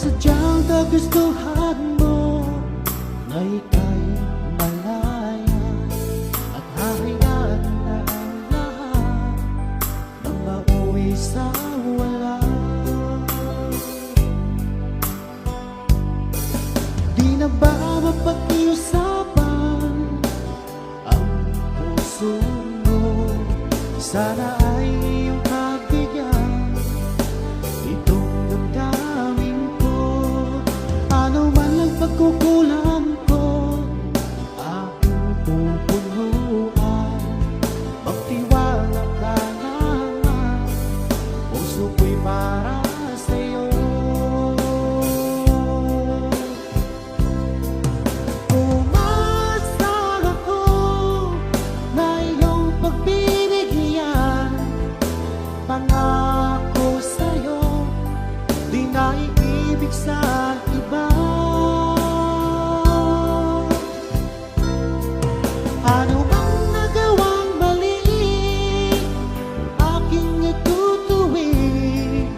Sadyang kagustuhan mo na ika'y malaya at hahayaan na ang lahat ng mauwi sa wala. Di na ba mapag-iusapan ang puso mo? Sana ay iyong pagbigyan itong damdamin ko. Ano man ang pagkukulang ko, aking pupunuan. Magtiwala ka naman, puso ko'y para sa'yo. Umasa ako na iyong pagbibigyan. Pangako sa'yo, di na iibig sa iba. Ano bang nagawang mali, aking itutuwid.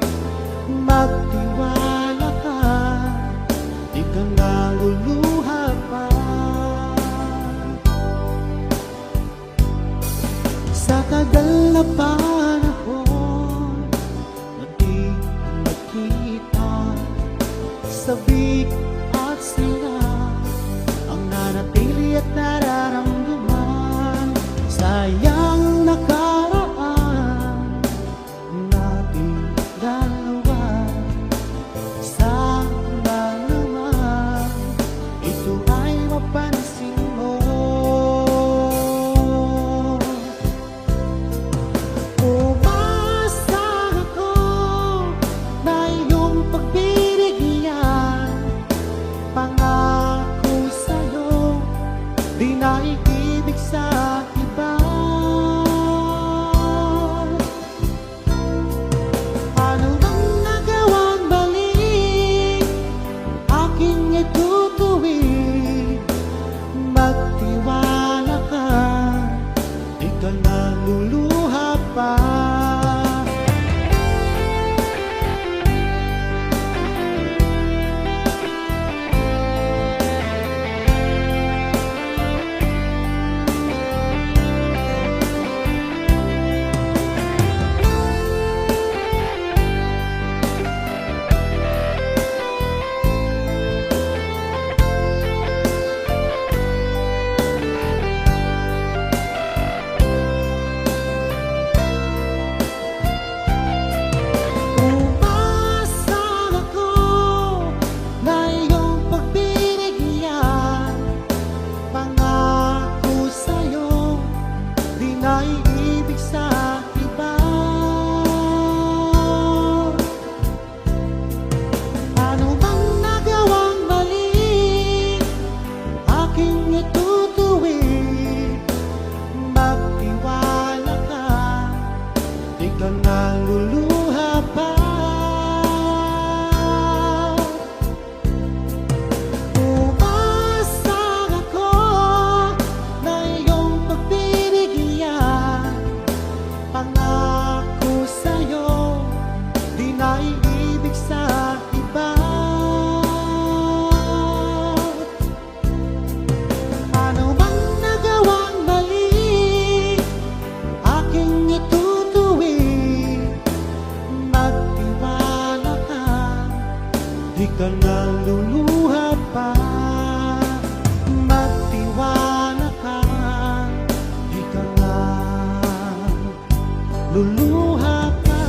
Magtiwala ka, di ka naluluha pa. Sa tagal na panahon na di nakita, sabik at sila ang nanatili at nararamdaman. Sayang nakaraan nating dalawa. Sana naman ito ay mapansin mo. Umasa ako na iyong pagbibigyan. Pangako sa'yo, di na iibig sa iba. Ano bang nagawang mali, aking itutuwid. Magtiwala ka, di ka naluluha pa. Umasa ako na iyong pagbibigyan. Pangako sa'yo, di na iibig sa iba. Ano bang nagawang mali, aking itutuwid. Magtiwala ka, di ka naluluha pa. Umasa ako na iyong pagbibigyan. Pangako sa'yo, di na iibig sa iba. Ano bang nagawang mali, aking itutuwid. Magtiwala ka, di ka naluluha pa. Magtiwala ka, di ka naluluha pa.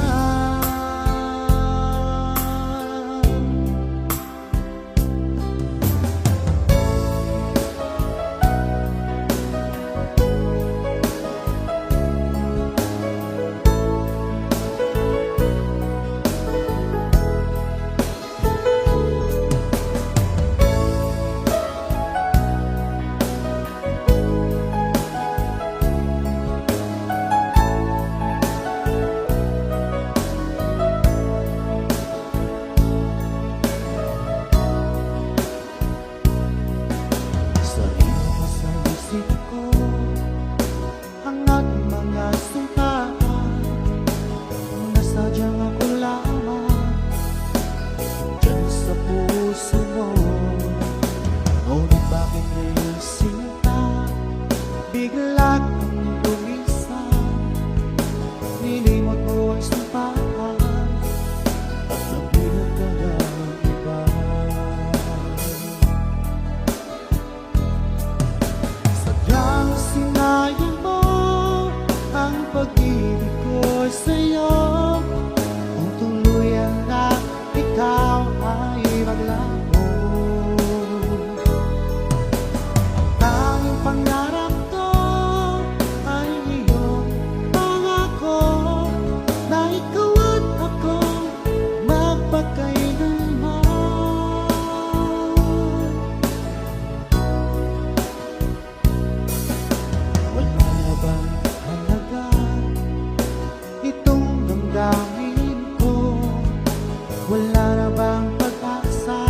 wala na bang pag-asa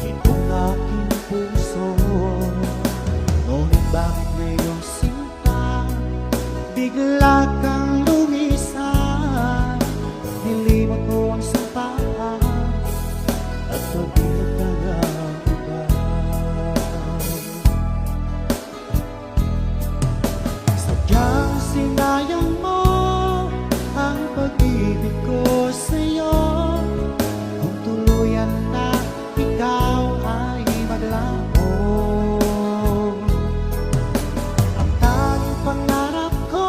itong aking puso? Ngunit bakit ngayong sinta bigla kang lumisan? Nilimot mo ang sampaan at pabigla ka ng iba. Sadyang sinayang mo ang pag-ibig ko sa'yo. Kung tuluyan na ikaw ay maglaho, ang tanging pangarap ko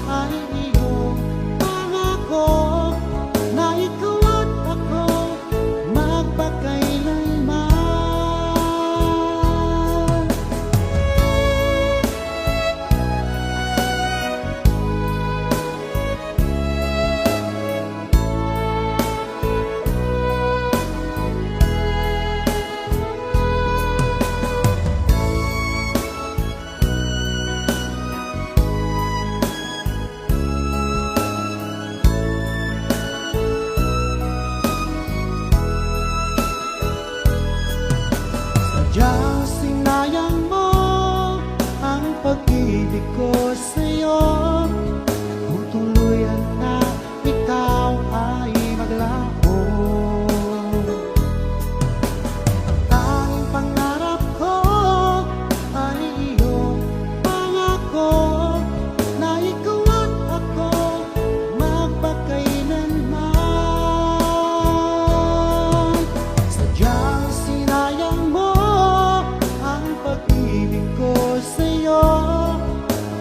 ay iyong pangako na ikaw at ako magpakailanman. Sadyang sinayang mo ang pag-ibig ko sa'yo. Kung tuluyan na ikaw ay maglaho, ang tanging pangarap ko ay iyong pangako na ikaw at ako magpakailanman. Sadyang sinayang mo ang pag-ibig ko sa'yo.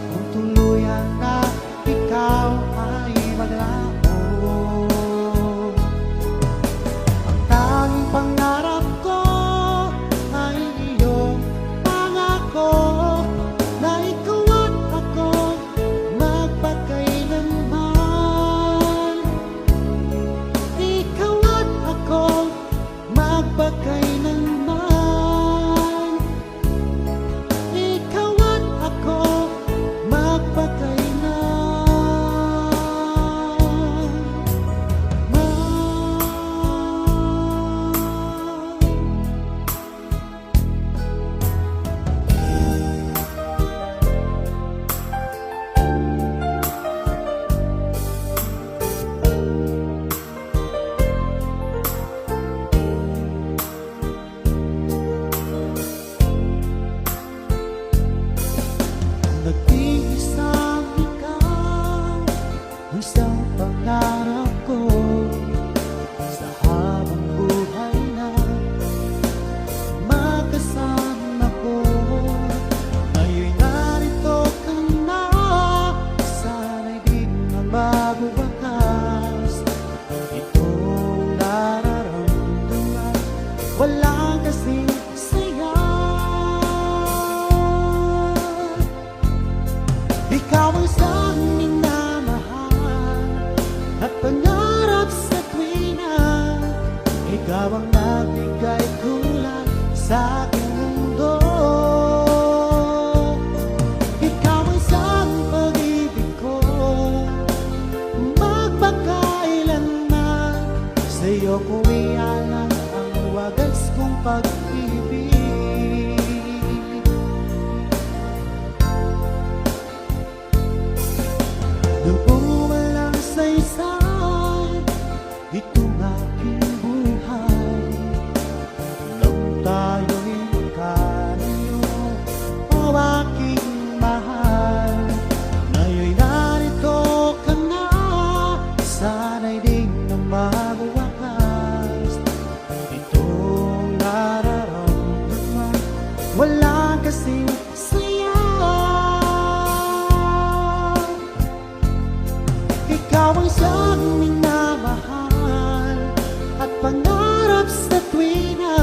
Kung tuluyan na ikaw ay maglaho, ang tanging pangarap ko ay iyong pangako na ikaw at ako magpakailanman. Ikaw at ako magpakailanman. Ikaw at ako nag-iisang ikaw, isang pangarap ko sa habang buhay na magkasama ko. Ngayon narito ka na, sana'y di na mabubakas itong nararamdaman. Walang kasing saya. Ikaw ang siyang minamahal at pangarap sa tuwina. Ikaw ang nagbigay kulay sa aking mundo. Ikaw ang siyang pag-ibig ko magpakailanman. Sa'yo ko ialang ang wagas kong pag-ibig. Nung walang saysay itong aking buhay, nang tayo'y magkalayo, o aking mahal. Ngayon'y narito ka na, sana'y di na mabuwakas itong nararamdaman. Wala kasing saya. Ikaw ang siyang minamahal at pangarap sa tuwina.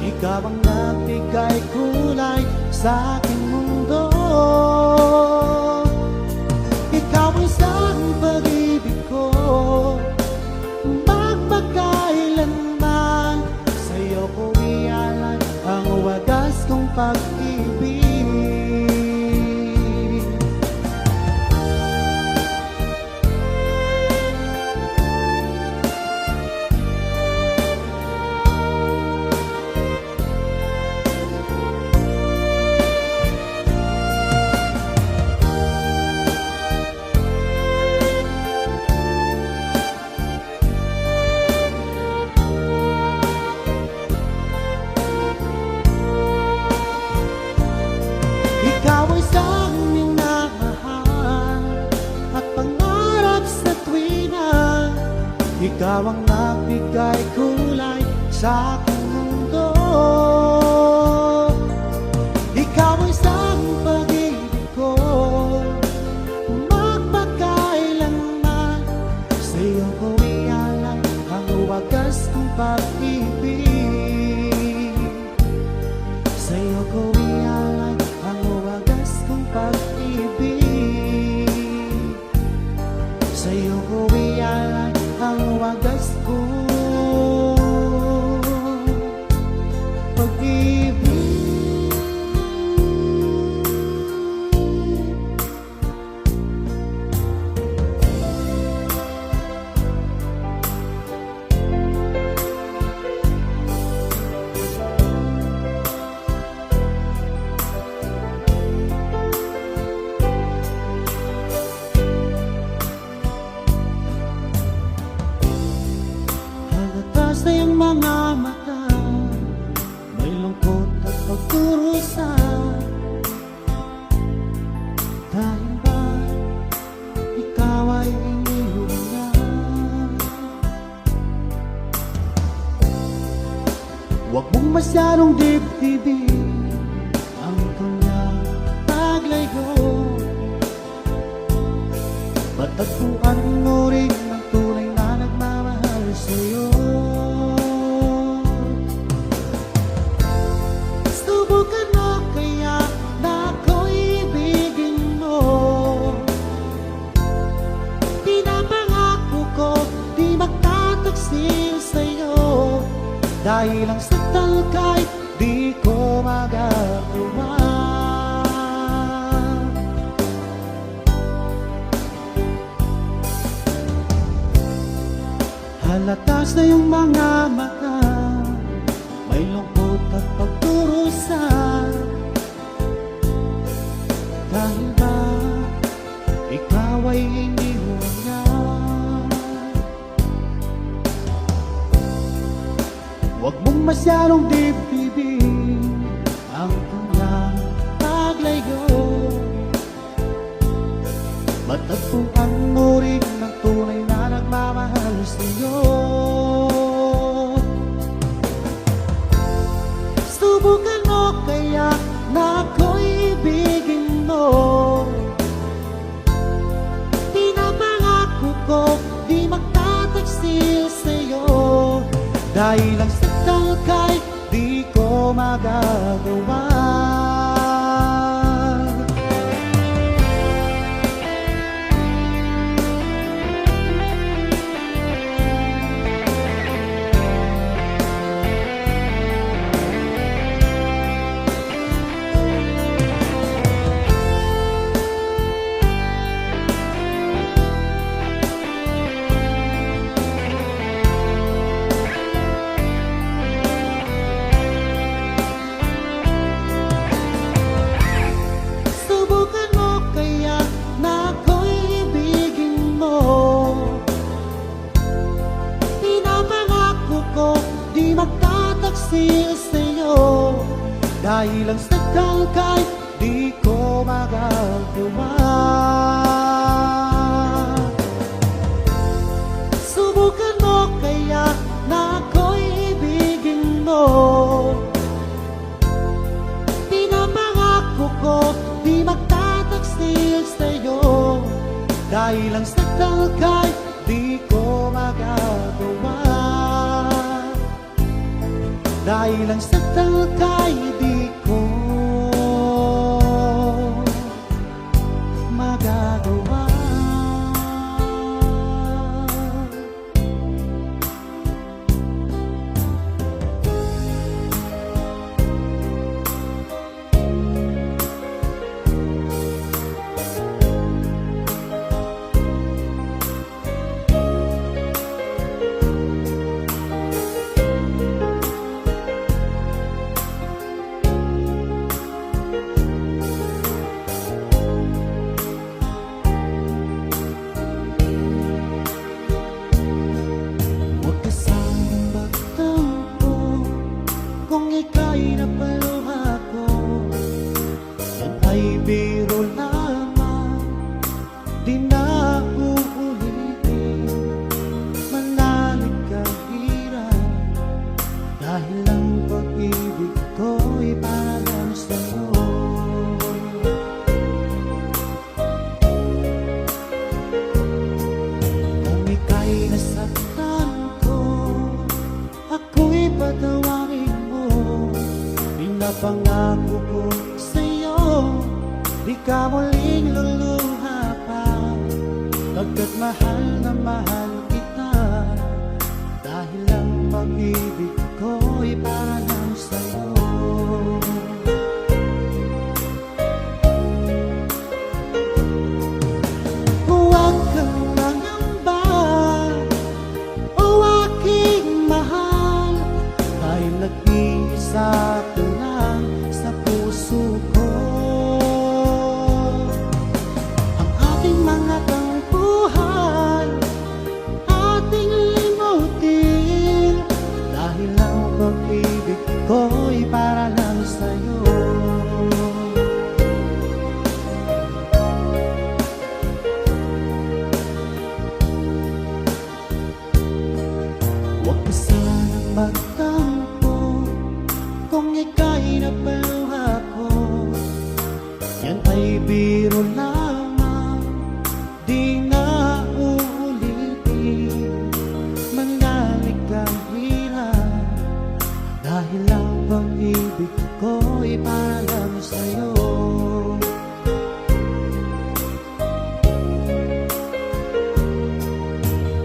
Ikaw ang nagbigay kulay sa aking mundo. Ikaw ang siyang pag-ibig ko magpakailanman. Sa'yo ko ialan ang wagas kong pag-ibig. Ikaw ang nagbigay kulay sa aking mundo. Ikaw ang isang pag-ibig ko, magpakailanman. Sa iyo ko ialay ang wagas kong pag-ibig. Sa iyo ko ialay ang wagas kong pag-ibig. Sa iyo ko ialay ang wagas kong pag-ibig. Halatas na yung mga mata, may lungkot at pagdurusa. Dahil ba ikaw ay inihuya? Huwag mong masyadong dibdibin ang kanyang paglayo. Matagpuan mo rin ang tunay na nagmamahal sa'yo. Subukan mo kaya na ako'y ibigin mo. Pinapangako ko di magtataksil sa'yo, dahil ang saktan kahit di ko magagawa. Halatas na yung mga mata, may lungkot at pagdurusa. Dahil ba ikaw ay inihuya? Huwag mong masyadong dibdibin ang kanyang paglayo. Matagpuan mo rin ang tunay na nagmamahal sa'yo. Subukan mo kaya na ako'y ibigin mo. Pinapangako ko di magtataksil sa'yo, dahil ang saktan kahit di ko magagawa. Subukan mo kaya na ako'y ibigin mo. Pinapangako ko di magtataksil sa'yo, dahil ang saktan kahit di ko magagawa. Subukan mo kaya na ako'y ibigin mo. Pinapangako ko di magtataksil sa'yo, dahil ang saktan kahit di ko magagawa. Dahil ang saktan kahit di ko magagawa. mahal kita. Dahil ang pag-ibig ko'y para lang sa'yo. Huwag kang mangamba, o aking mahal, dahil nag-iisa ka lang sa puso ko. Ang ating mga tampuhan, ating limutin, dahil ang pag-ibig ko'y para lang sa'yo. Huwag ka sanang magtampo kung ika'y napaluha ko. Yan ay biro lamang, di na uulitin. Manalig kang hirap, dahil ang pag-ibig ko'y para lang sa'yo.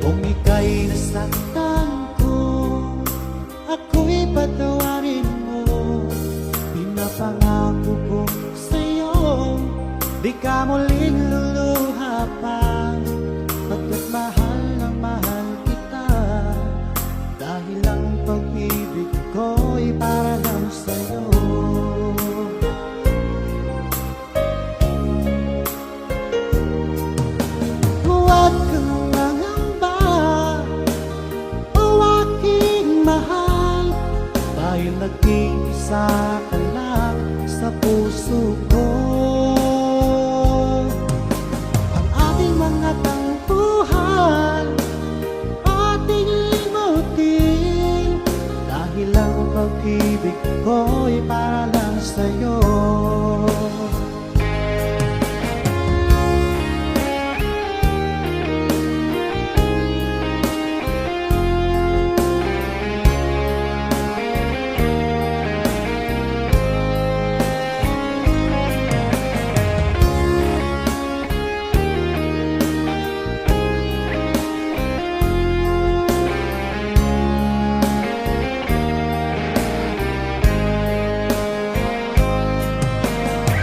Kung ika'y nasaktan ko, ako'y patawarin mo. Pinapangako ko sa'yo, di ka muling luluha pa. Pagkat mahal na mahal kita, dahil ang pag-ibig ko'y para lang sa'yo. Huwag kang mangamba, o aking mahal, dahil nag-iisa ka lang sa puso ko. Ang ating mga tampuhan, ating limutin, dahil ang pag-ibig ko'y para lang sa'yo.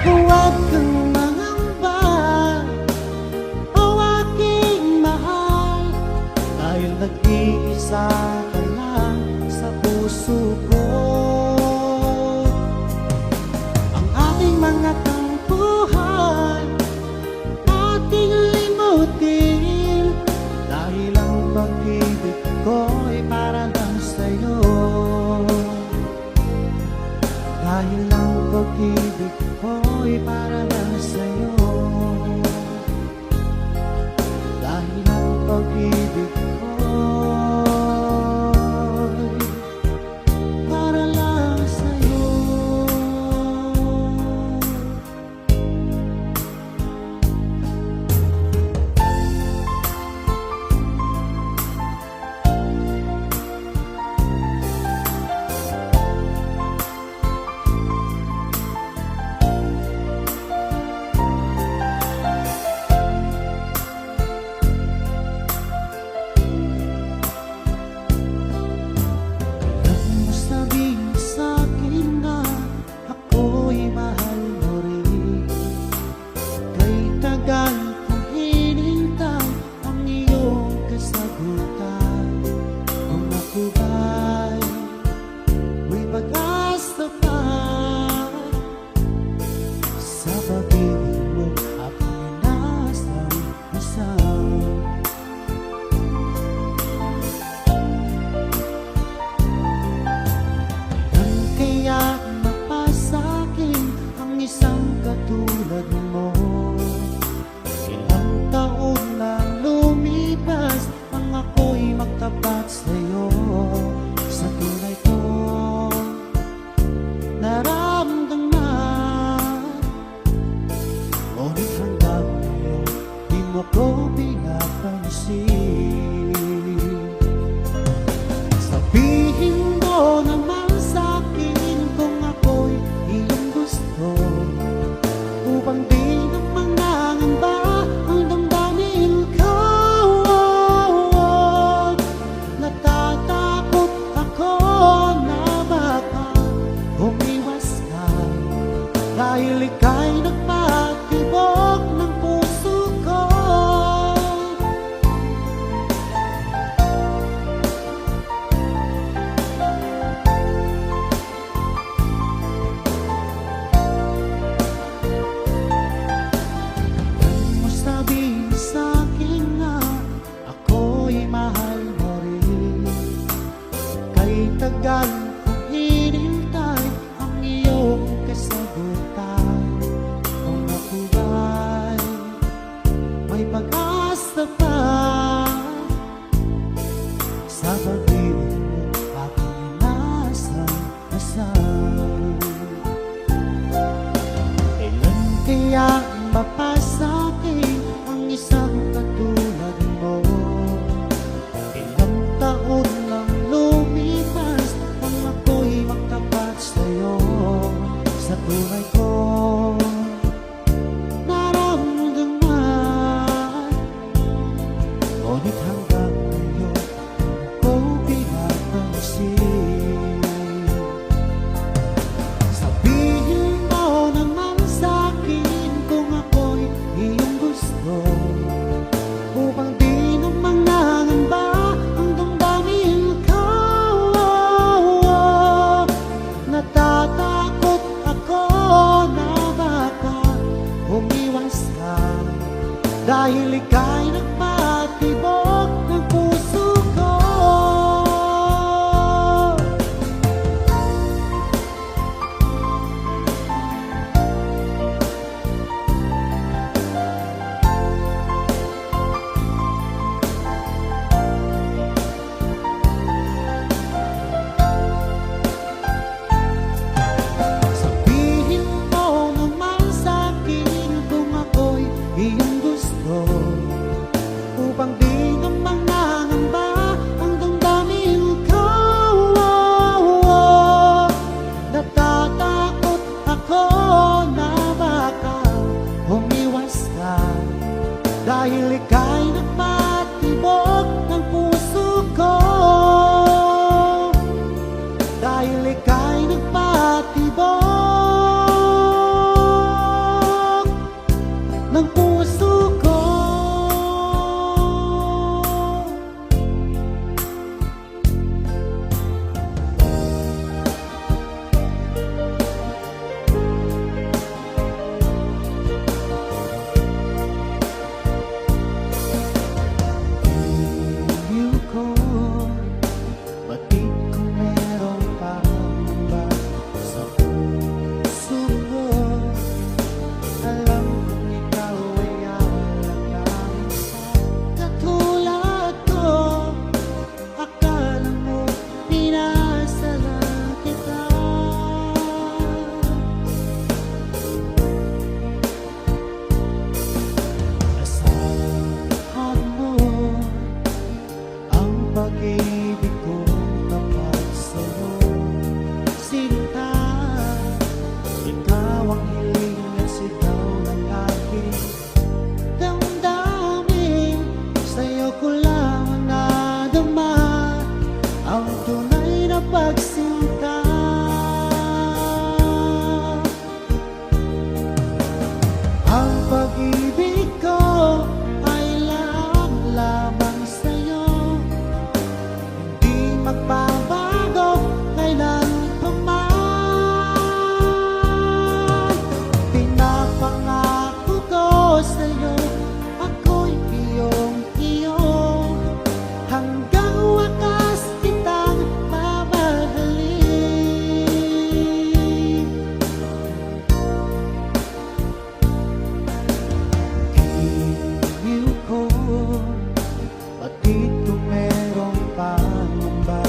Huwag kang mangamba, o aking mahal, dahil nag-iisa ka lang sa puso ko. Ang ating mga tampuhan, ating limutin, dahil ang pag-ibig ko'y para lang sa'yo. Dahil ang pag-ibig ko'y para lang sa'yo. Dahil ang pag-ibig ko'y para lang sa'yo. upang di na mangangamba ang damdamin ko. tagal kong hinintay ang iyong kasagutan. Kung ako ba'y may pag-asa pa sa pag-ibig mo aking inasal-asal. Kailan kaya mapasa'kin ang isang katulad mo? Ilang taon lang lumipas nang ako'y magtapat sa'yo. Sa tunay kong naramdaman, ngunit hanggang ngayon ko pinapansin. Sabihin mo naman sa'kin kung ako'y iyong gusto, upang di naman nangamba ang damdamin ko. Natatakot ako na baka umiwas ka, dahil ika'y nagpatibok ng puso ko. Sabihin mo naman sa'kin kung ako'y iyong gusto, upang di naman nangamba ang damdamin ko. Natatakot ako na baka umiwas ka, dahil ika'y nagpatibok ng puso ko. Dahil ika'y nagpatibok ng puso ko. Iliw ko, batid kung merong pangamba sa puso ko. Alam kong ikaw ay alalahanin sa katulad ko. Akala mo pinasalan kita. Asahan mo ang pag-ibig kong tapat sa'yo, sinta. Ikaw ang hiling at sigaw ng aking damdamin. Sa'yo ko lang nadama ang tunay na pagsinta. Ang pag-ibig ko ay lamang sa'yo, hindi magbabago kailan pa man. Pinapangako ko sa'yo, ako'y iyong-iyo, hanggang wakas kitang mamahalin. Iliw ko, batid kung merong pangamba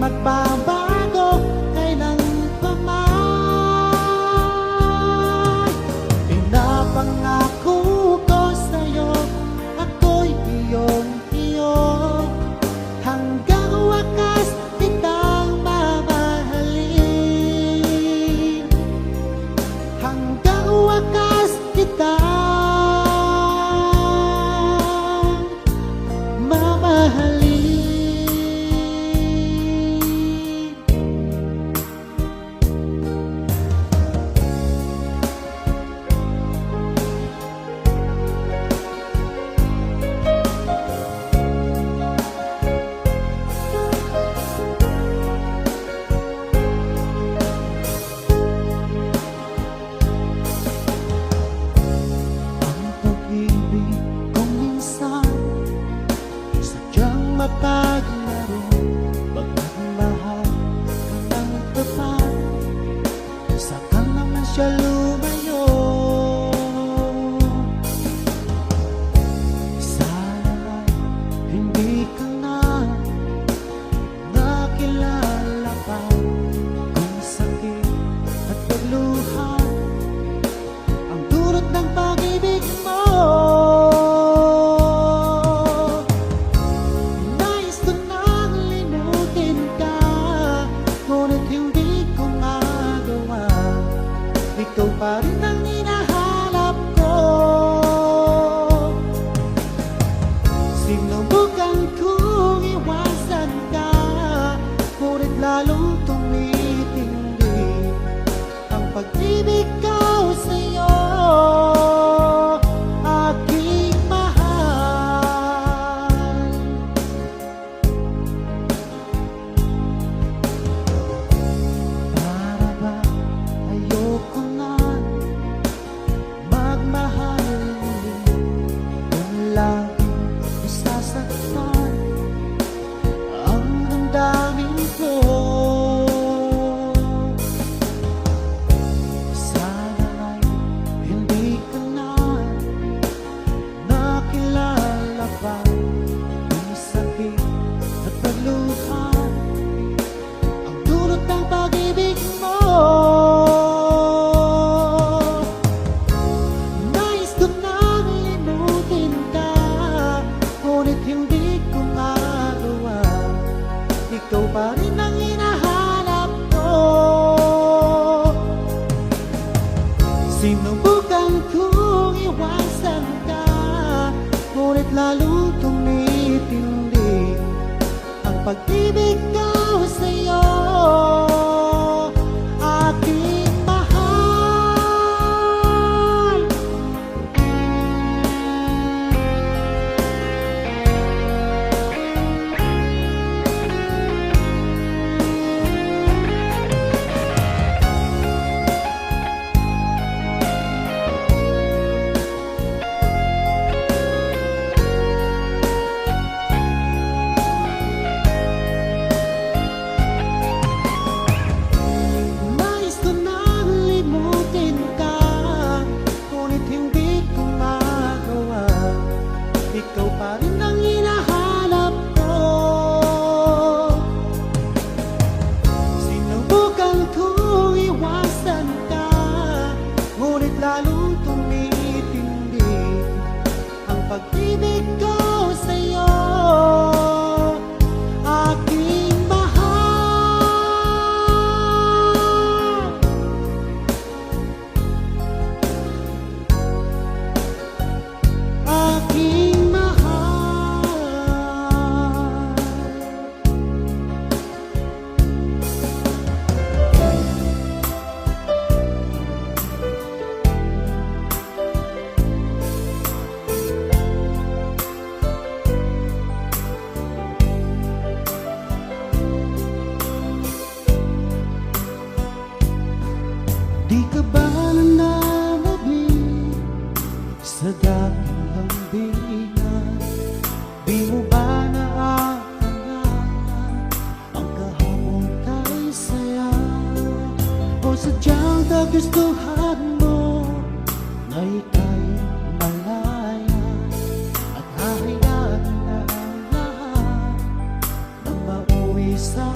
magbabago kailan pa man. Pinapangako ko sa'yo, ako'y iyong-iyo, hanggang wakas kitang mamahalin, hanggang wakas kitang mamahalin. Mapaglaro, pagmamahal ka ng tapat, saka naman siya lumayo. Sana ay hindi ka na nakilala pa, kung sakit at pagluha ang dulot ng pag-ibig mo. Ikaw pa rin ang hinahanap ko. Sinubukan kong iwasan ka, ngunit lalong tumitindi ang pag-ibig ko sa'yo, aking mahal. Para ba ayoko laging nasasaktan ang damdamin ko? Sana ay hindi ka na nakilala pa, ang sakit at pagluha ang dulot ng pag-ibig mo. Nais ko nang limutin ka, ngunit hindi ko magawa. Ikaw pa rin ang hinahanap ko. Sinubukan kong iwasan ka, ngunit lalo tumitindi ang pag-ibig ko sa'yo, aking mahal. Ikaw pa rin ang hinahanap ko. Sinubukan kong iwasan ka, ngunit lalong tumitindi ang pag-ibig ko sa'yo, aking mahal. Aking di ka ba nananabik sa dating lambingan? Di mo ba naaalangan ang kahapon kay saya? O sadyang kagustuhan mo na ika'y malaya at hahayaan na ang lahat na mauwi sa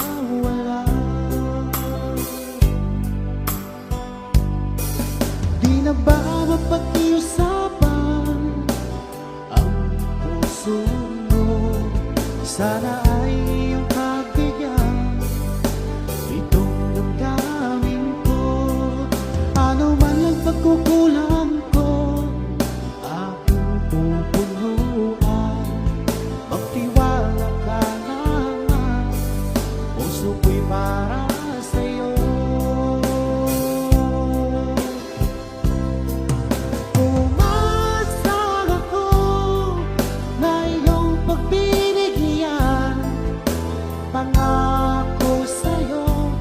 Pangako sa'yo,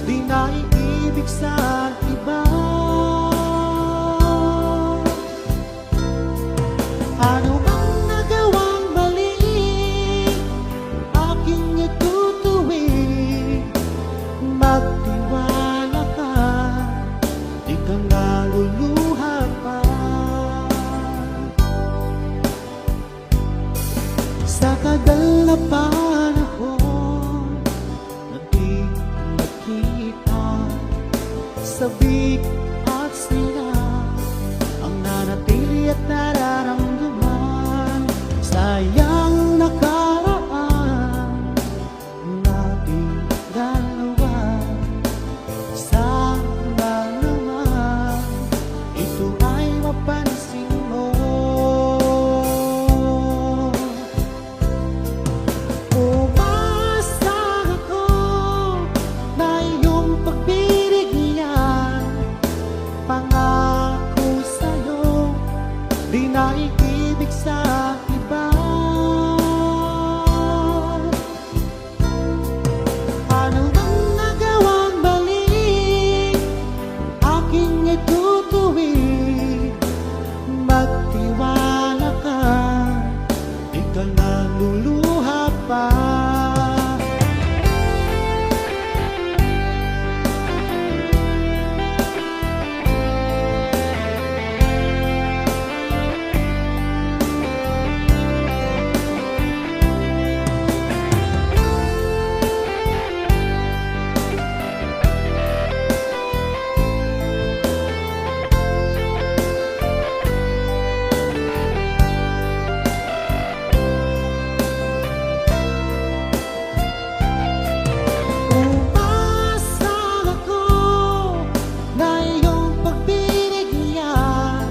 di na iibig sa iba. Ano bang nagawang mali, aking itutuwid. Magtiwala ka, di ka naluluha pa. Sa tagal na panahon na di nakita, sabik at sila ang nanatili at nararamdaman. Sayang nakaraan nating dalawa. Sana naman ito ay mapansin mo. Umasa ako na iyong pagbibigyan. Pangako sa'yo, di na iibig sa iba. Ano bang nagawang mali, aking itutuwid. Magtiwala ka, di ka naluluha pa. Umasa ako na iyong pagbibigyan.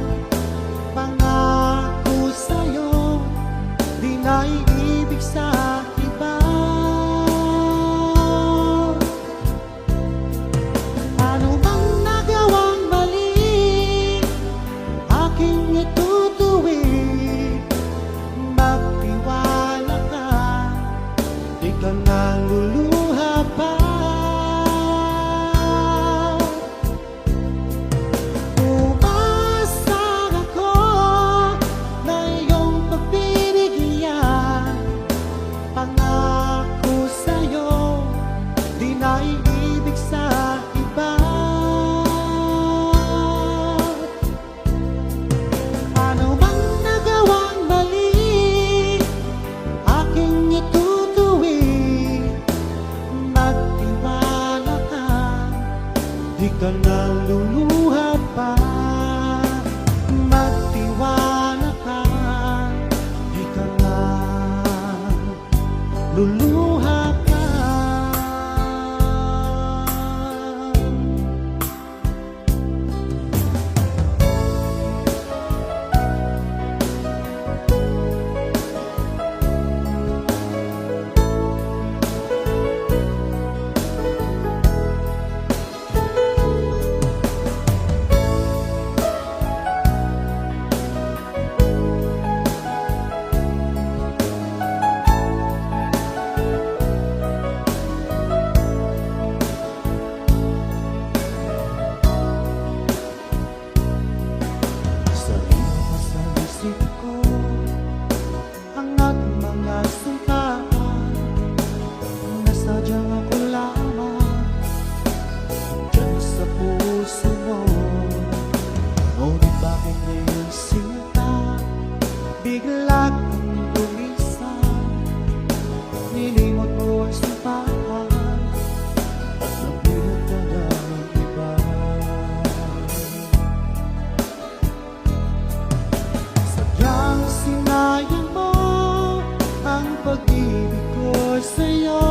Pangako sa'yo, di na iibig sa iba. Ano bang nagawang mali, aking itutuwid. Magtiwala ka, di ka naluluha pa. Umasa ako na iyong pagbibigyan. Pangako sa'yo, di na iibig sa iba. Ano bang nagawang mali, aking itutuwid. Magtiwala ka, di ka naluluha pa. Magtiwala ka, di ka naluluha pa. Sarili pa sa isip ko ang ating mga sungkapan. Nasadyang ako lamang dyan sa puso mo. Ngunit bakit ngayon sinta bigla kang lumisan? Nilimot mo ang sumpahan at nabigat ka ng iba. Sadyang sinayang mo ang pag-ibig ko sa'yo.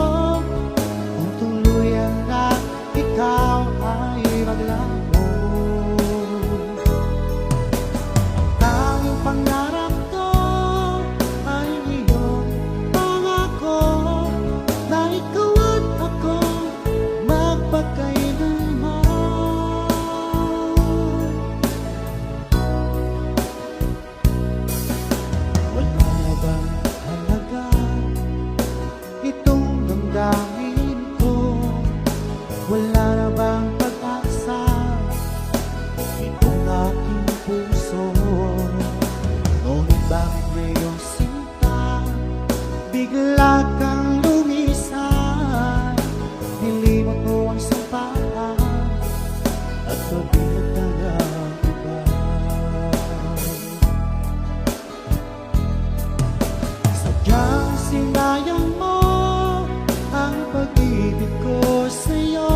damdamin ko? Wala na bang pag-asa itong aking puso? Ngunit bakit ngayong sinta bigla kang lumisan? Nilimot mo ang sampaan at pabigat ka ng iba. Sadyang sinayang mo ang pag-ibig ko sa'yo.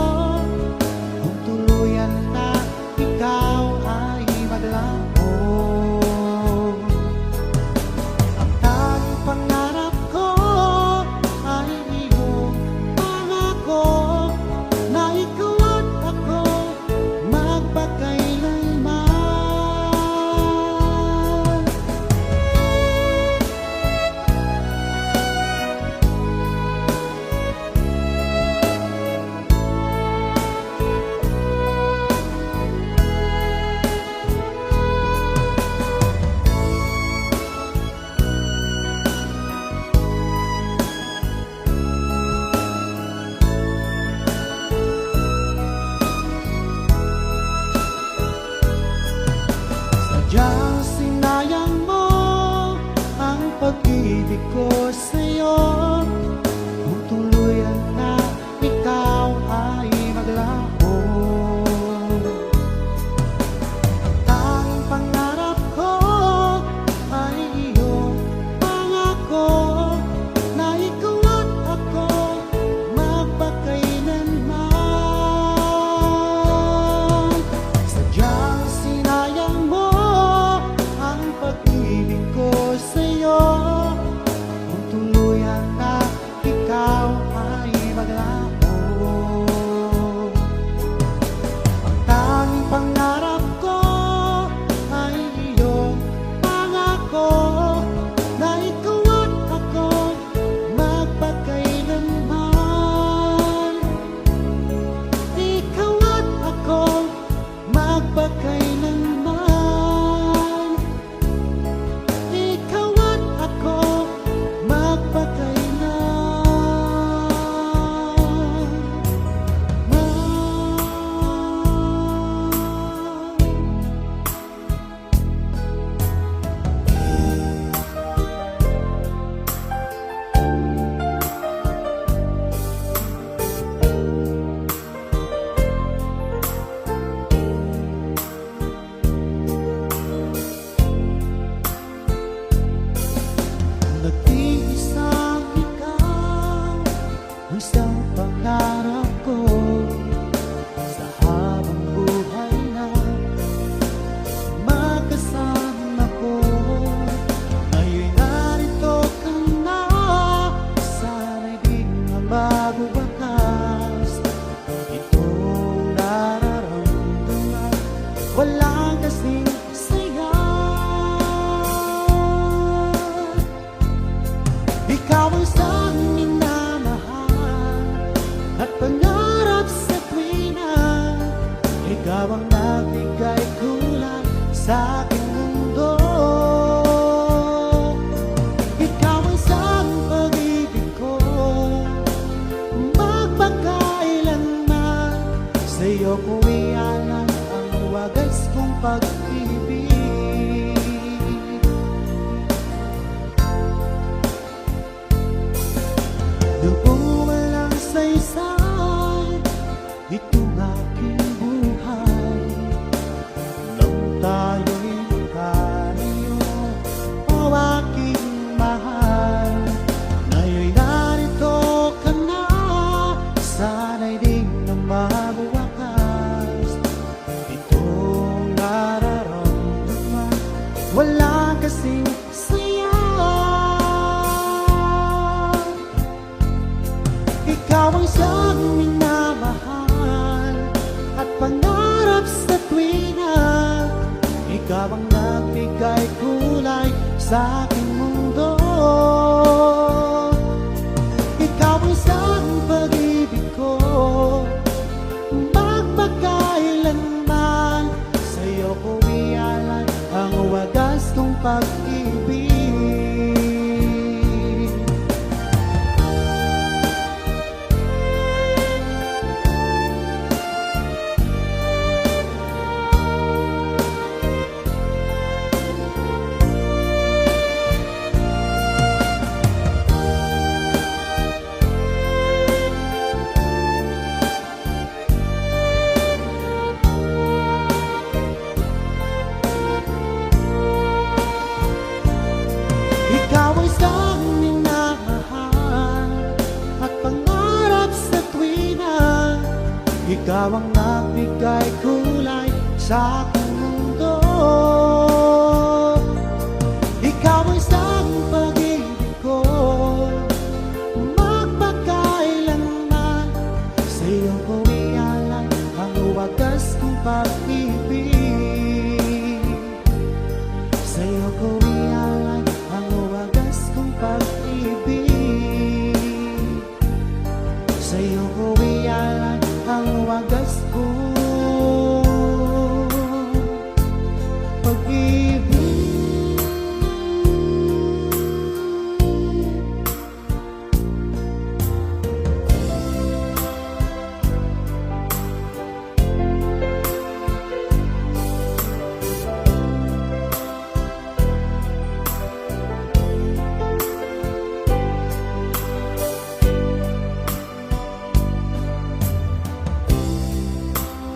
Kung tuluyan na ikaw ay maglaho, ang tanging pangarap ko ay iyong pangako na ikaw at ako magpakailanman. Sadyang sinayang mo ang pag-ibig ko sa'yo. Kung tuluyan na ikaw ay maglaho, ang tanging pangarap ko ay iyong pangako na ikaw at ako magpakailanman. Sadyang sinayang mo ang pag-ibig ko sa'yo. Kung tuluyan na ikaw ay maglaho, ang tanging pangarap ko ay iyong pangako na ikaw at ako magpakailanman. Ikaw at ako magpakailanman. Ikaw at ako nag-iisang ikaw ang isang pangarap ko sa habang buhay na magkasama ko. Ngayon narito ka na, sana'y di na mabubakas itong nararamdaman. Walang kasing saya. Ikaw ang siyang minamahal at pangarap sa tuwina. Ikaw ang nagbigay kulay sa aking mundo. Ikaw ang siyang pag-ibig ko magpakailanman. Sa'yo ko ialay ang wagas kong pag-ibig. Doon walang saysay itong aking buhay nang tayo'y magkalayo, o aking mahal. Ngayon'y narito ka na, sana'y di na mabuwakas itong nararamdaman. Wala kasing saya. Ikaw ang siyang minamahal at pangarap sa tuwina. Ikaw ang nagbigay kulay sa aking mundo. Ikaw ang siyang pag-ibig ko magpakailanman. Sa'yo ko ialay ang wagas kong pag-ibig. Ikaw ang nagbigay kulay sa aking mundo. Ikaw ang isang pag-ibig ko, magpakailanman. Sa iyo ko ialay ang wagas kong pag-ibig. Sa iyo ko ialay ang wagas kong pag-ibig. Sa iyo ko ialay ang wagas kong pag-ibig.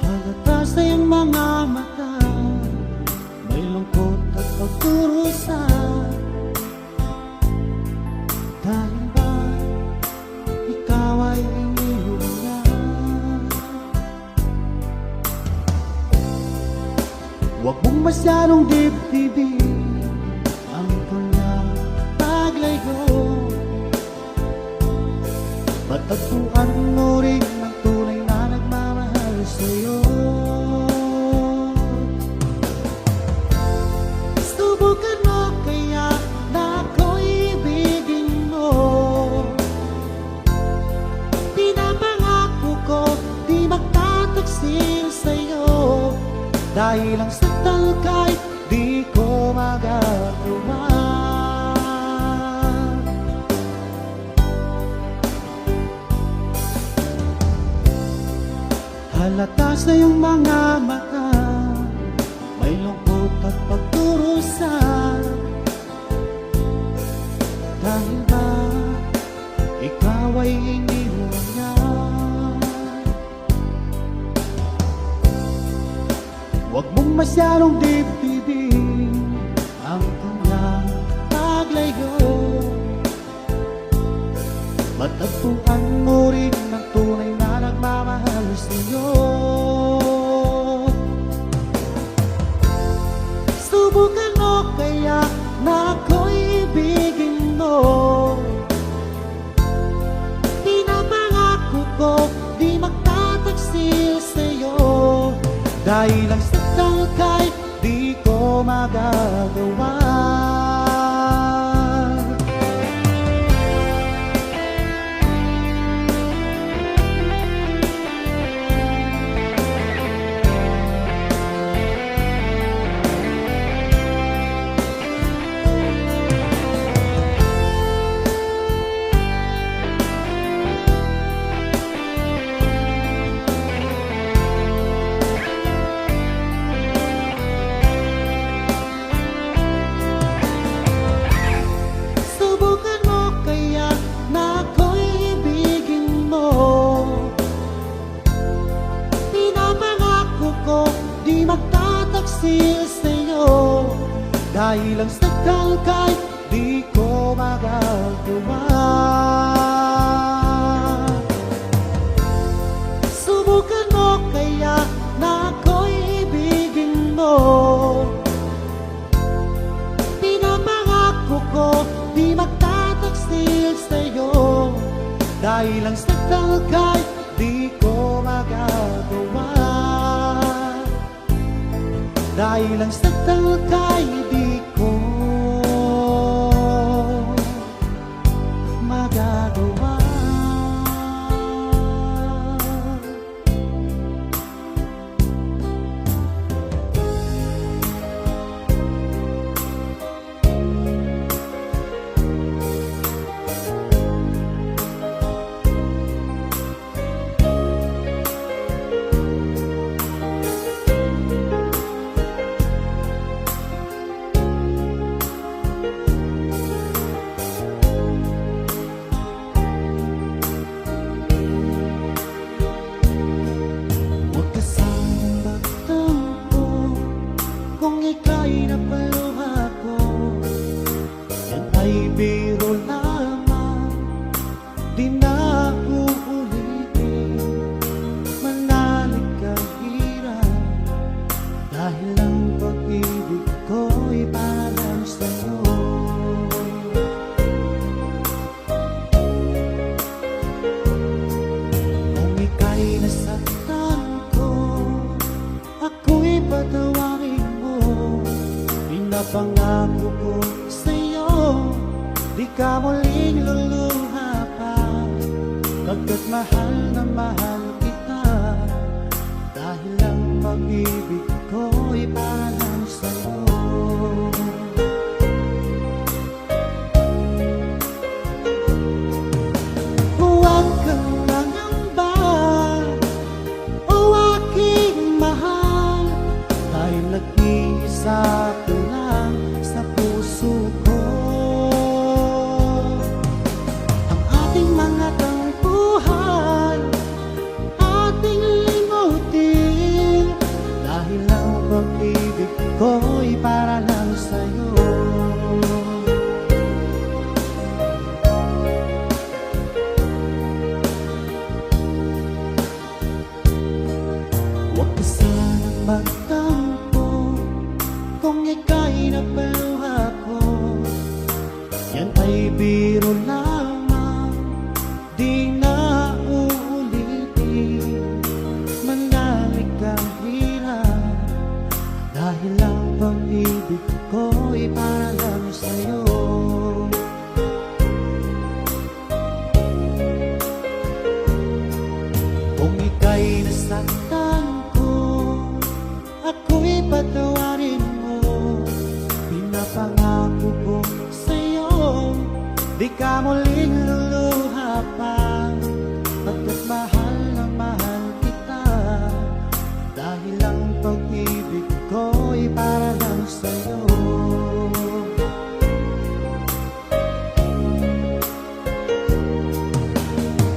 Halata sa iyong mga mata, may lungkot at pagkurusa. Dahil ba ikaw ay iniwan niya? Huwag mong masyadong dibdibin ang kanyang paglayo. Matagpuan mo rin ang tunay na nagmamahal sa'yo. Subukan mo kaya na ako'y ibigin mo. Pinapangako ko di magtataksil sa'yo, dahil ang saktan kahit di ko magagawa. Halata sa iyong mga mata, may lungkot at pagdurusa. Dahil ba ikaw ay iniwan niya? Huwag mong masyadong dibdibin ang kanyang paglayo. Matagpuan mo rin ang tunay na nagmamahal sa'yo. Subukan mo kaya na ako'y ibigin mo. Pinapangako ko di magtataksil sa'yo, dahil ang saktan kahit di ko magagawa. Subukan mo kaya na ako'y ibigin mo. Pinapangako ko di magtataksil sa'yo, dahil ang saktan kahit di ko magagawa. Subukan mo kaya na ako'y ibigin mo. Pinapangako ko di magtataksil sa'yo, dahil ang saktan kahit di ko magagawa. Dahil ang saktan kahit di ko magagawa. Pinapangako ko sa'yo, di ka muling luluha pa, pagkat mahal na mahal kita, dahil ang pag-ibig ko'y para lang sa'yo. Huwag kang mangamba, o aking mahal, dahil nag-iisa ka lang sa puso ko. Ang ating mga tampuhan, ating limutin, dahil ang pag-ibig ko'y para lang sa'yo. Huwag ka sanang magtampo kung ika'y napaluha ko. Yan ay biro lamang, di na uulitin. Manahig kang hirap, dahil ang pag-ibig ko'y para lang sa'yo. Kung ika'y nasaktan ko, ako'y patawarin mo. Pinapangako ko sa'yo, di ka muling luluha pa, pagkat mahal na mahal kita, dahil ang pag-ibig ko'y para lang sa'yo.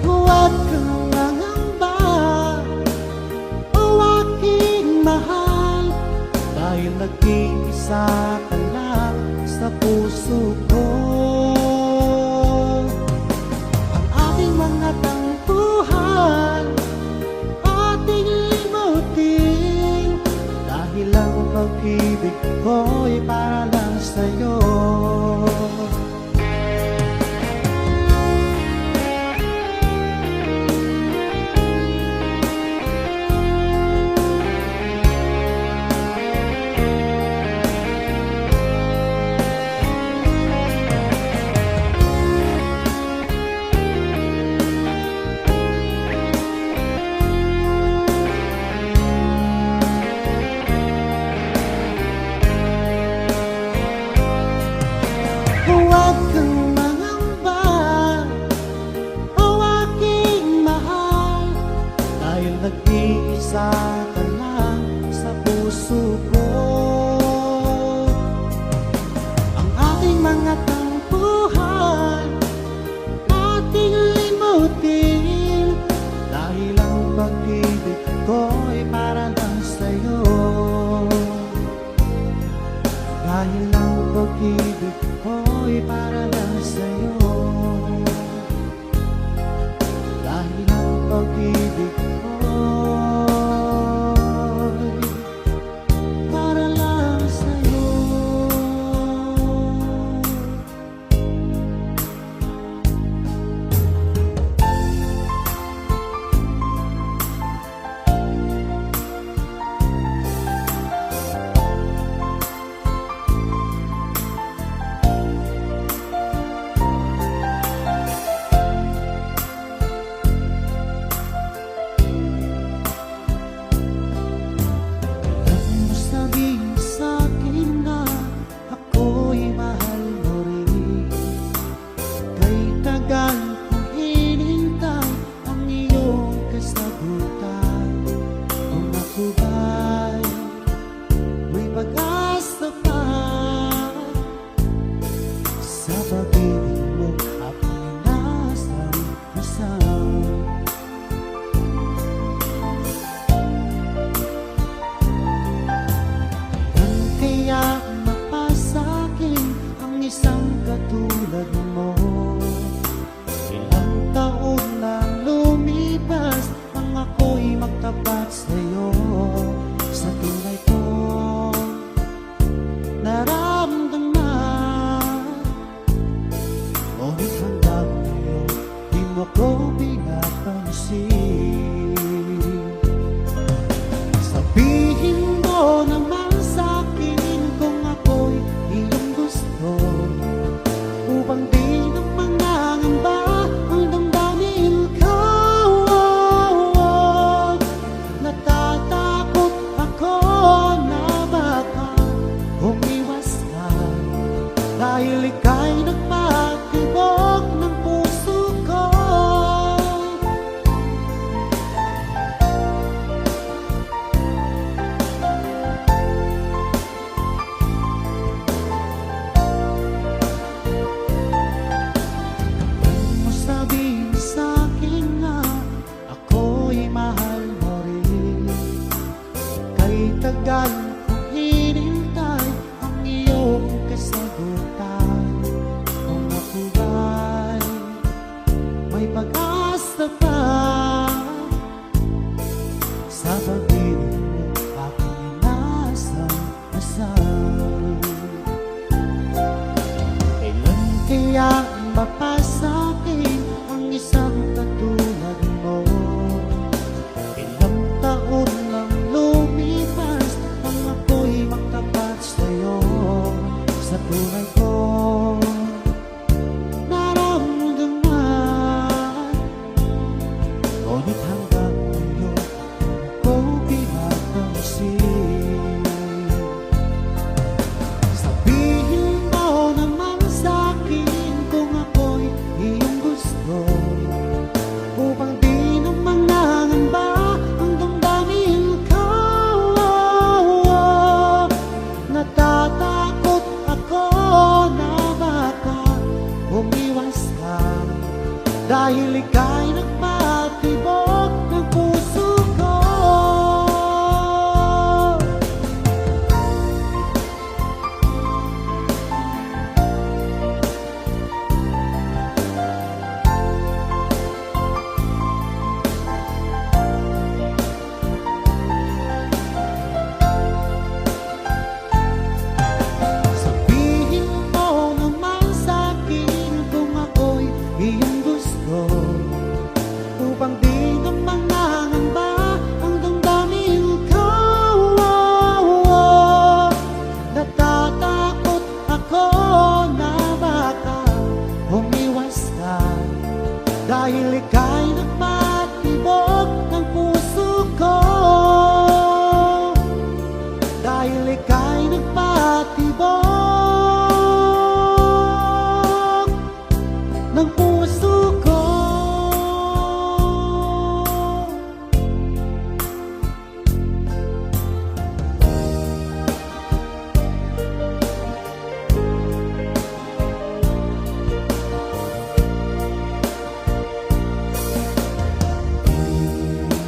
Huwag kang mangamba, o aking mahal, dahil nag-iisa ka lang sa puso ko. Ang ating mga tampuhan, ating limutin, dahil ang pag-ibig ko'y para lang sa'yo. Huwag kang mangamba, o aking mahal, dahil nag-iisa ka lang sa puso ko. Ang ating mga tampuhan, ating limutin, dahil ang pag-ibig ko'y para lang sa'yo. Dahil ang pag-ibig ko'y para lang sa'yo. Dahil ang pag-ibig ko'y para lang sa'yo. Ngunit hanggang ngayon ko pinapansin. Sabihin mo naman sa'kin kung ako'y iyong gusto, upang di naman nangamba ang damdamin ko. Natatakot ako na baka umiwas ka, dahil ika'y nagpatibok ng puso ko. Sabihin mo naman sa'kin kung ako'y iyong gusto, upang di naman nangamba ang damdamin ko. Natatakot ako na baka umiwas ka, dahil ika'y nagpatibok ng puso ko. Dahil ika'y nagpatibok ng puso ko.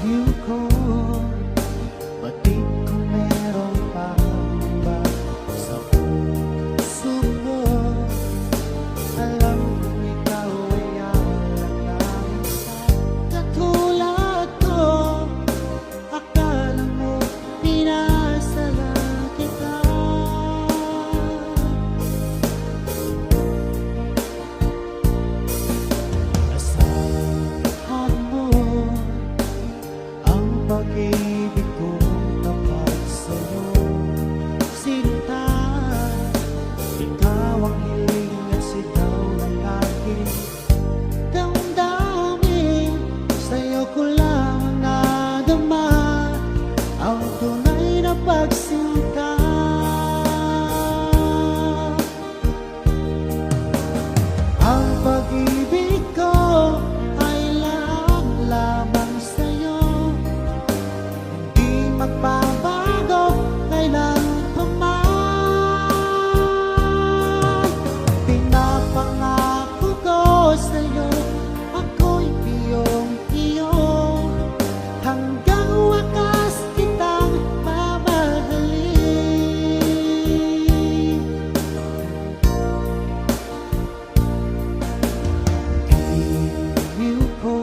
Iniw ko, batid kung meron pang iba sa puso mo. Alam kong ikaw ay alang sa katulad ko. Akala mo pinasala kita. Asahan mo ang pag-ibig kong tapat sa'yo, sinta. Ikaw ang hiling at sigaw ng aking damdamin. Sa'yo ko lang nadama ang tunay na pagsinta. Ang pag-ibig ko ay lahat lamang sa'yo, hindi magbabago kailan pa man. Pinapangako ko sa'yo, ako'y iyong-iyo, hanggang wakas kitang mamahalin. Iniw ko,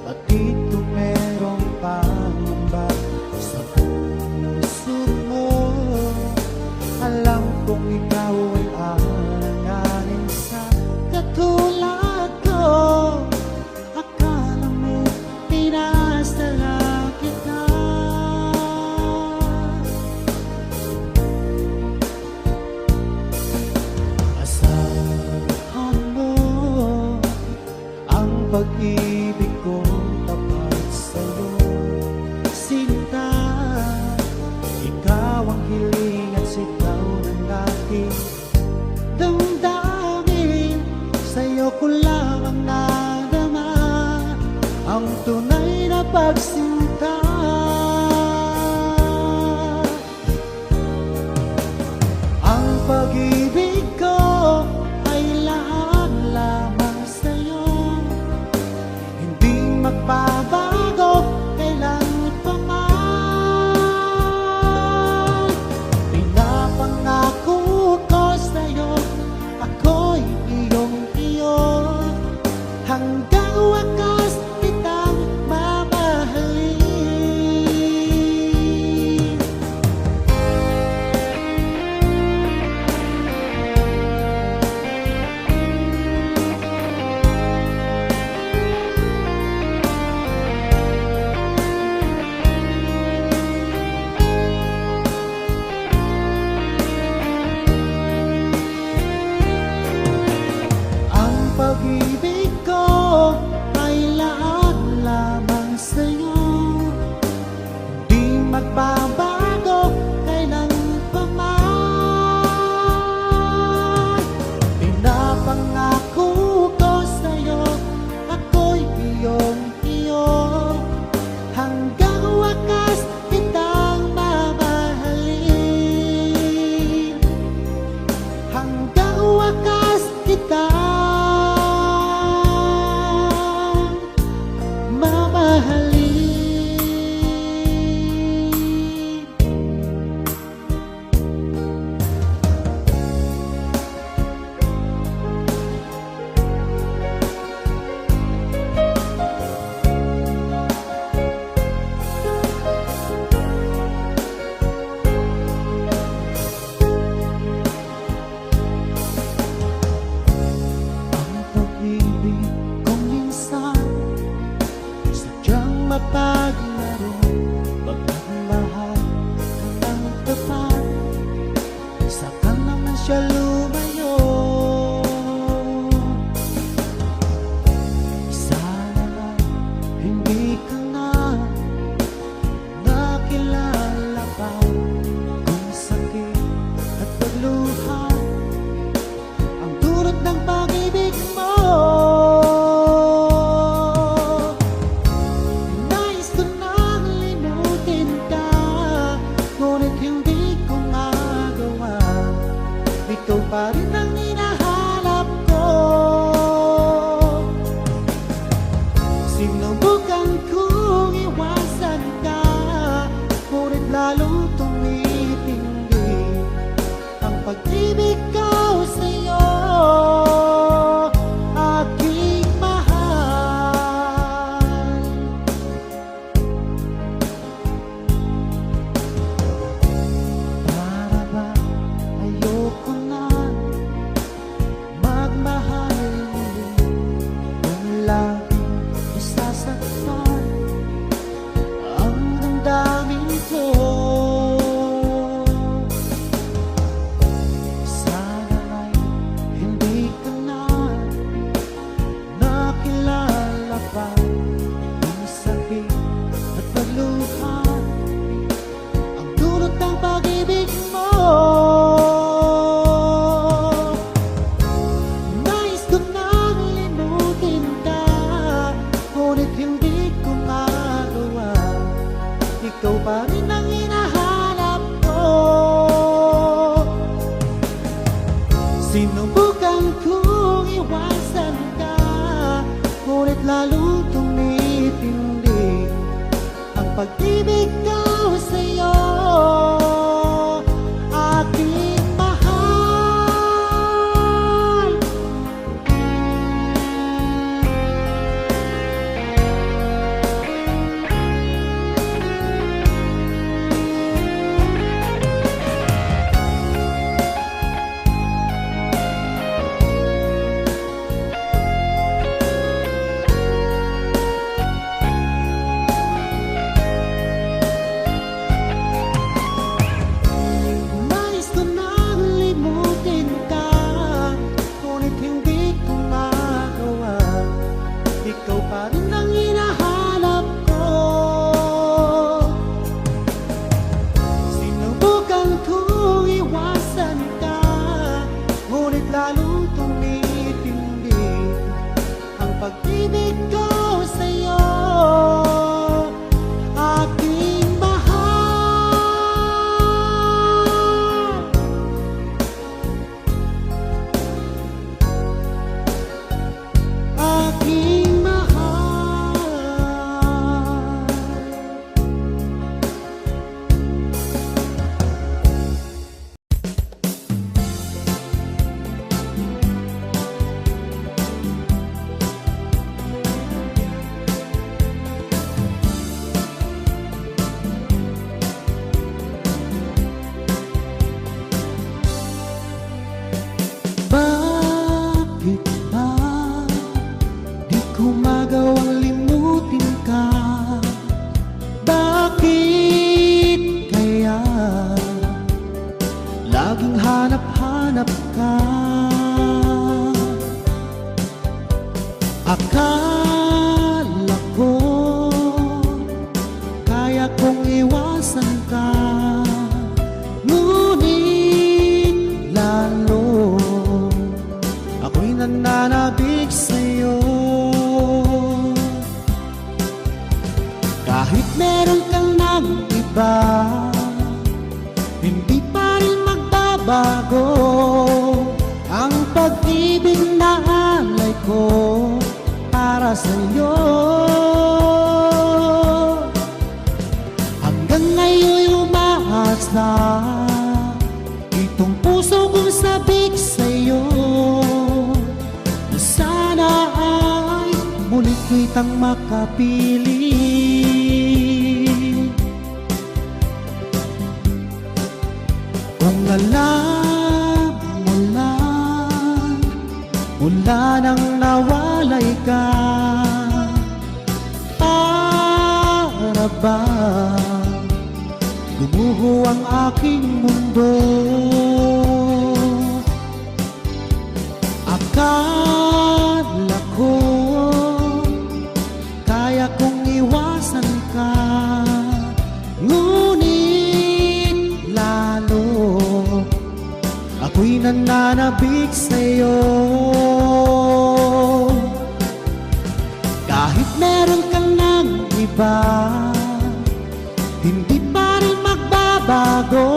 batid kung merong pangamba sa puso mo. Alam kong ikaw ay alanganin sa katulad ko. Akala mo pinasala kita. Asahan mo ang pag-ibig kong tapat sa'yo, sinta. Ikaw ang hiling at sigaw ng aking damdamin. Sa'yo ko lang ang nadama ang tunay na pagsinta. Ang pag-ibig ko ay lahat lamang sa'yo, hindi magbabago kailan pa man. Pinapangako ko sa'yo, ako'y iyong-iyo, hanggang wakas kitang mamahalin. mapaglaro, magmahal ka ng tapat, saka naman siya lumayo. Sana nga hindi ka na nakilala pa, kung sakit at pagluha ang dulot ng pag-ibig mo. Nais ko nang limutin ka, ngunit hindi ko magawa. Ikaw pa rin ang hinahanap ko. Sinubukan kong iwasan ka, ngunit lalo tumitindi ang pag-ibig ko sa'yo, aking mahal. Para ba ayoko na magmahal muli, kung laging nasasaktan ang damdamin ko. Sana ay hindi ka na nakilala pa, ang sakit at pagluha ang dulot ng pag-ibig mo. Nais ko nang limutin ka, ngunit hindi ko magawa. Ikaw pa rin ang hinahanap ko. Sinubukan kong iwasan ka, ngunit lalo tumitindi ang pag-ibig ko sa'yo, aking mahal. Nais ko nang limutin ka, ngunit hindi ko magawa. Ikaw pa rin ang hinahanap ko. Sinubukan kong iwasan ka, ngunit lalo tumitindi ang pag-ibig ko sa'yo, aking mahal. Aking mahal. Bakit ba di ko magawang limutin ka? Bakit kaya laging hanap-hanap ka? Akala ko kaya kong iwasan ka, ngunit lalo ako'y nananabik sa'yo. Kahit meron kang ng iba, hindi pa rin magbabago ang pag-ibig na alay ko para sa'yo. Hanggang ngayon'y umaasa itong puso kong sabik sa'yo, na sana ay muli kitang makapiling. Kung alam mo lang, mula nang nawalay ka, na ba gumuho ang aking mundo? Akala ko kaya kong iwasan ka, ngunit lalo ako'y nananabik sa'yo. Kahit meron ka ng iba, hindi pa rin magbabago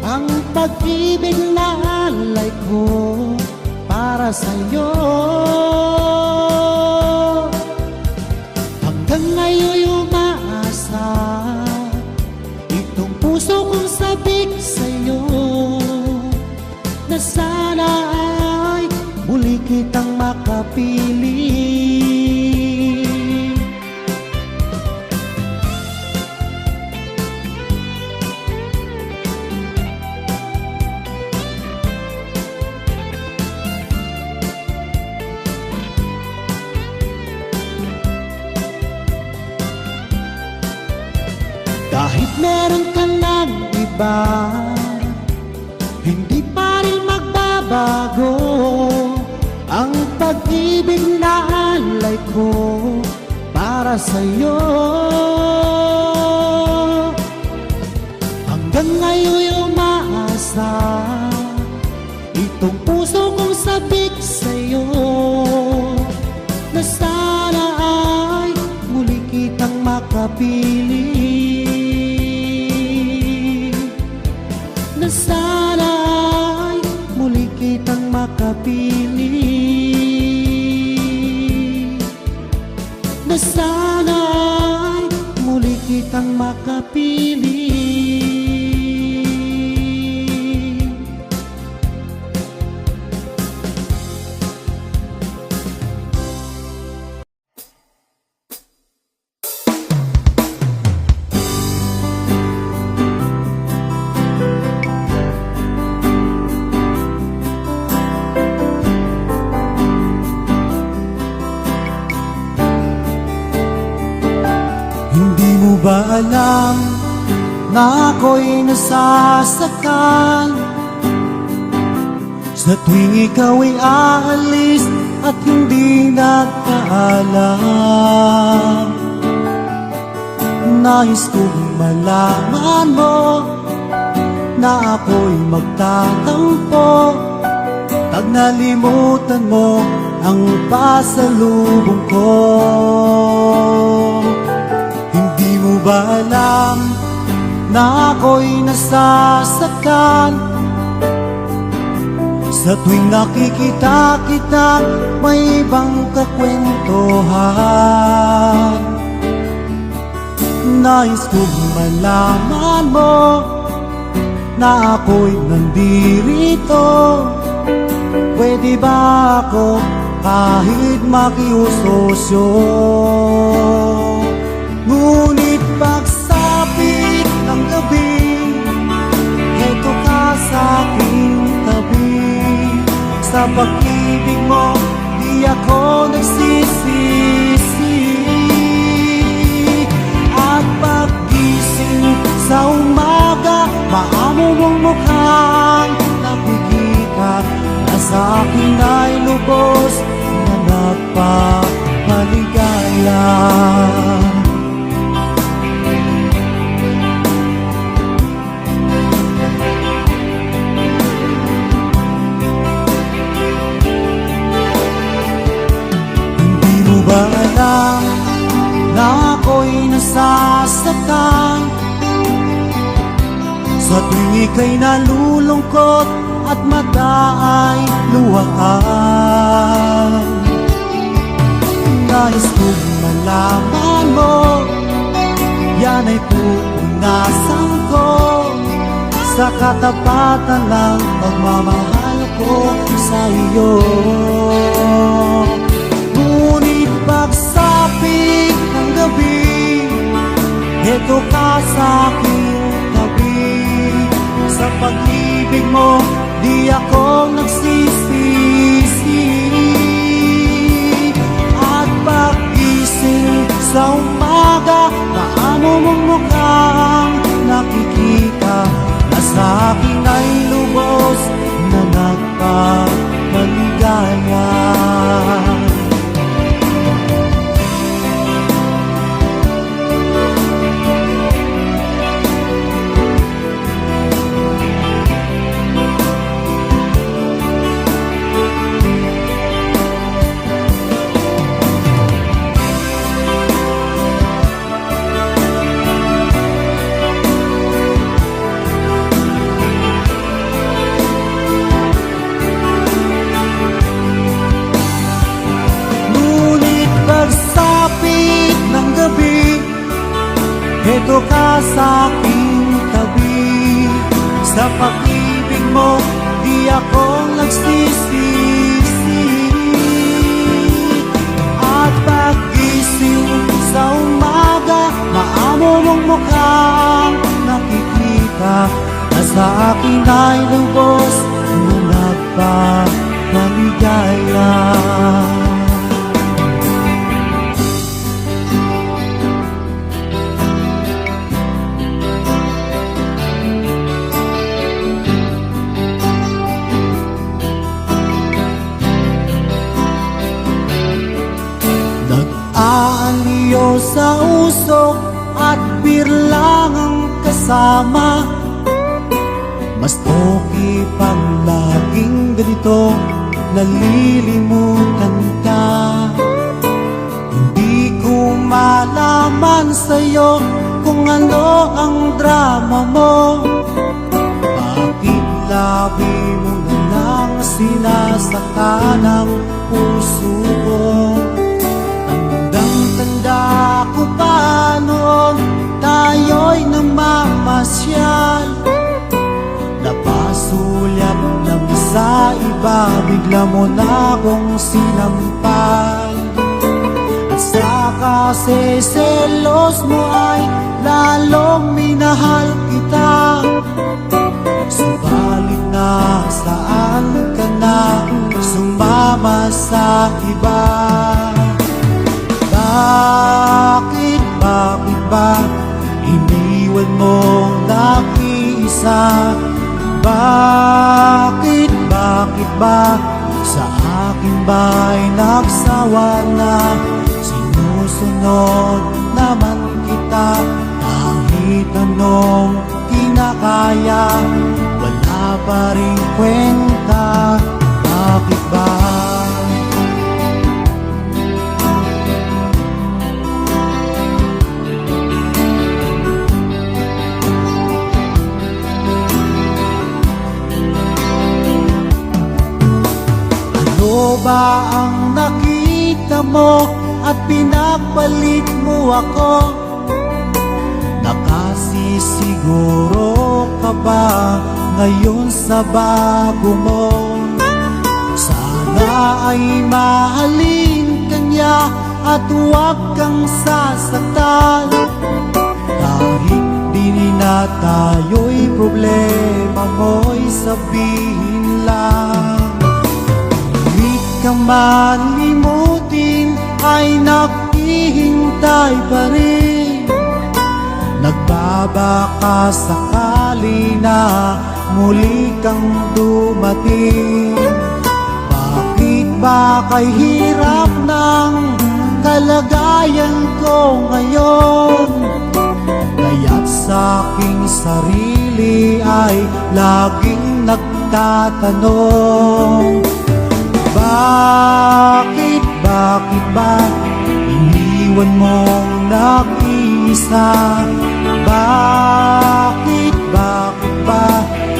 ang pag-ibig na alay ko para sa'yo. Hanggang ngayon'y umaasa itong puso kong sabik sa'yo, na sana ay muli kitang makapili. Kahit meron ka ng iba, hindi pa rin magbabago ang pag-ibig na alay ko para sa'yo. Hanggang ngayon'y umaasa itong puso kong sabik sa'yo, na sana ay muli kitang makapili. Na sana ay muli kitang makapili. Na sana ay muli kitang makapili. Hindi mo ba alam na ako'y nasasaktan sa tuwing ikaw'y aalis at hindi nagpaalam? Nais kong malaman mo na ako'y magtatampo pag nalimutan mo ang pasalubong ko. Hindi mo ba alam na ako'y nasasaktan sa tuwing nakikita kita may ibang kakwentuhan? Nais kong malaman mo na ako'y nandirito. Pwede ba ako kahit makiusosyo? Ngunit pagsapit ng gabi, eto ka sa aking tabi. Sa pag-ibig mo, di ako nagsisisi. At paggising sa umaga, maamo mong mukhang nakikita na sa akin ay lubos na nagpapaligaya. Ba alam na ako'y nasasaktan sa tuwing ika'y nalulungkot at mata ay luhaan? Nais kong malaman mo, yan ay pupunasan ko sa katapatan ng pagmamahal ko sa iyo. Ngunit pagsapit ng gabi, eto ka sa aking tabi. Sa pag-ibig mo, di ako nagsisisi. At pag-gising sa umaga, amo mong mukhang nakikita na sa akin ay lubos na nagpamaligaya. Pagsapit ng gabi, heto ka sa aking tabi. Sa pag-ibig mo, di ako nagsisisi. At pag-gising sa umaga, maamo mong mukhang nakikita na sa akin ay lubos na nagpamaligaya. Nag-aaliyo sa usok at birlang ang kasama. Mas okay pang laging ganito, nalilimutan ka. Hindi ko malaman sa'yo kung ano ang drama mo. Bakit labi mo na lang sinasaka ng puso ko? Tanda ko pa noon, tayo'y namamasyal. Napasulyap lang sa iba, bigla mo na akong sinampal. At sa kasi selos mo ay lalong minahal kita. Subalit na saan ka na sumama sa iba? Bakit ba iniwan mong nag-iisa? Bakit ba sa akin ba'y nagsawa na? Sinusunod naman kita kahit anong kinakaya, wala pa rin kwenta. Bakit ba? Ano ba ang nakita mo at pinapalit mo ako? Nakasisiguro ka ba ngayon sa bago mo? Sana ay mahalin ka niya at huwag kang sasaktan. Kahit di na tayo'y problema mo'y sabihin lang. Ka man limutin ay naghihintay pa rin. Nagbabaka sakali na muli kang dumating. Bakit ba kay hirap ng kalagayan ko ngayon? Kaya't sa aking sarili ay laging nagtatanong, bakit ba iniwan mong nag-iisa? Bakit ba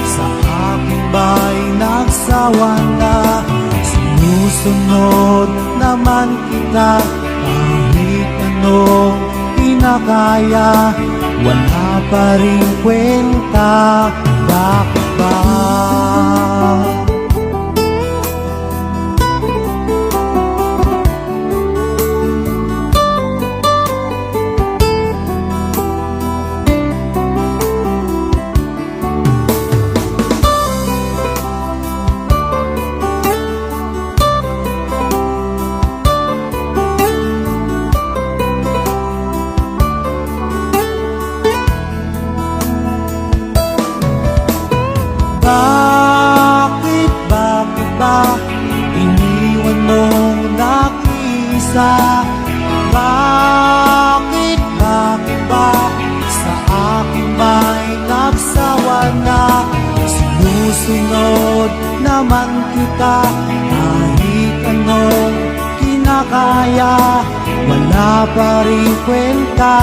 sa akin ba'y nagsawa na? Sinusunod naman kita kahit anong kinakaya, wala pa rin kwenta. Bakit ba? kita kahit anong kinakaya, wala pa rin kwenta.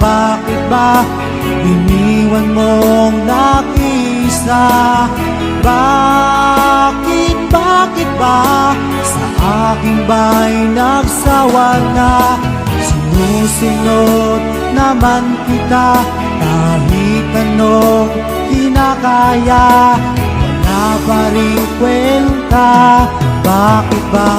Bakit ba iniwan mong nag-isa? Bakit ba sa aking ba'y nagsawa na? Sinusunod naman kita kahit anong kinakaya, wala pa rin kwenta. Bakit ba?